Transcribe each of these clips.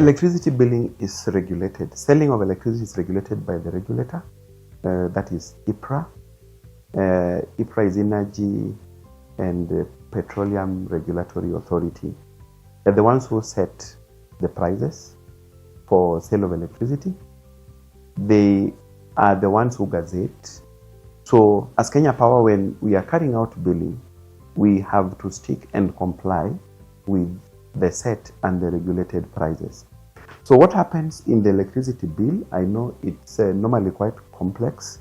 Electricity billing is regulated. Selling of electricity is regulated by the regulator, that is EPRA. EPRA is Energy and Petroleum Regulatory Authority. They're the ones who set the prices for sale of electricity. They are the ones who gazette. So as Kenya Power, when we are carrying out billing, we have to stick and comply with the set and the regulated prices. So what happens in the electricity bill, I know it's normally quite complex,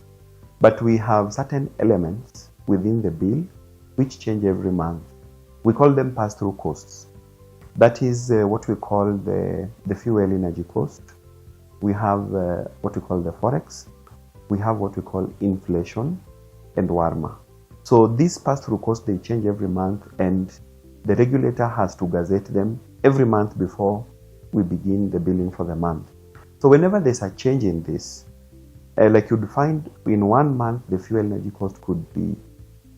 but we have certain elements within the bill which change every month. We call them pass-through costs. That is what we call the fuel energy cost. We have what we call the forex. We have what we call inflation and warma. So these pass-through costs, they change every month, and the regulator has to gazette them every month before we begin the billing for the month. So whenever there's a change in this, like you'd find in 1 month, the fuel energy cost could be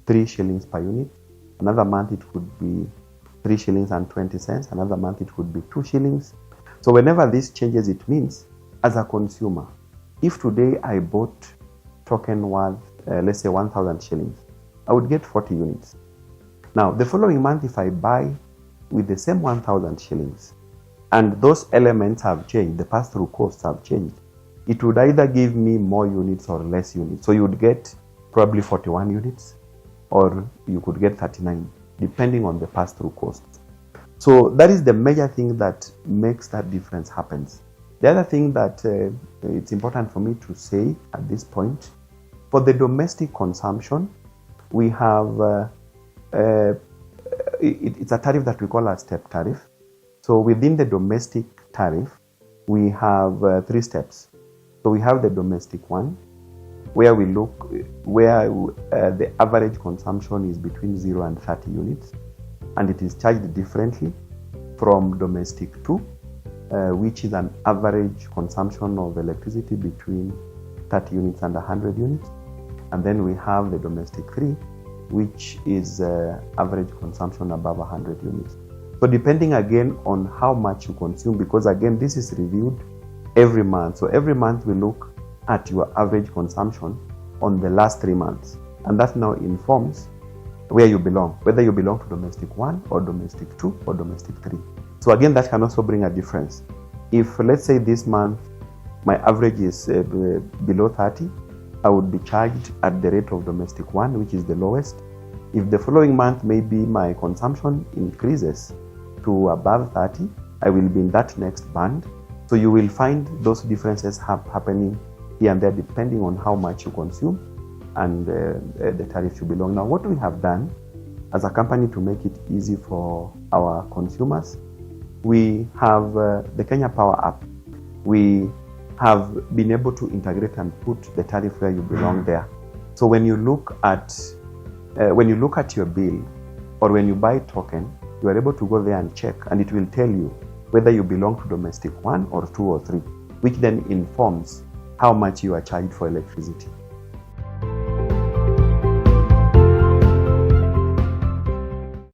3 shillings per unit. Another month it could be 3 shillings and 20 cents. Another month it could be 2 shillings. So whenever this changes, it means as a consumer, if today I bought token worth, let's say 1,000 shillings, I would get 40 units. Now, the following month, if I buy with the same 1,000 shillings, and those elements have changed, the pass-through costs have changed, it would either give me more units or less units. So you would get probably 41 units, or you could get 39, depending on the pass-through costs. So that is the major thing that makes that difference happen. The other thing that it's important for me to say at this point, for the domestic consumption, we have it's a tariff that we call a step tariff. So within the domestic tariff, we have 3 steps. So we have the domestic one, where we look where the average consumption is between 0 and 30 units, and it is charged differently from domestic 2, which is an average consumption of electricity between 30 units and 100 units. And then we have the domestic 3, which is average consumption above 100 units. So depending again on how much you consume, because again this is reviewed every month. So every month we look at your average consumption on the last 3 months, and that now informs where you belong, whether you belong to domestic 1 or domestic 2 or domestic 3. So again, that can also bring a difference. If let's say this month my average is below 30, I would be charged at the rate of domestic 1, which is the lowest. If the following month maybe my consumption increases to above 30, I will be in that next band. So you will find those differences happening here and there depending on how much you consume and the tariff you belong. Now, what we have done as a company to make it easy for our consumers, we have the Kenya Power app. We have been able to integrate and put the tariff where you belong there. So when you look at your bill, or when you buy token, you are able to go there and check, and it will tell you whether you belong to domestic 1 or 2 or 3, which then informs how much you are charged for electricity.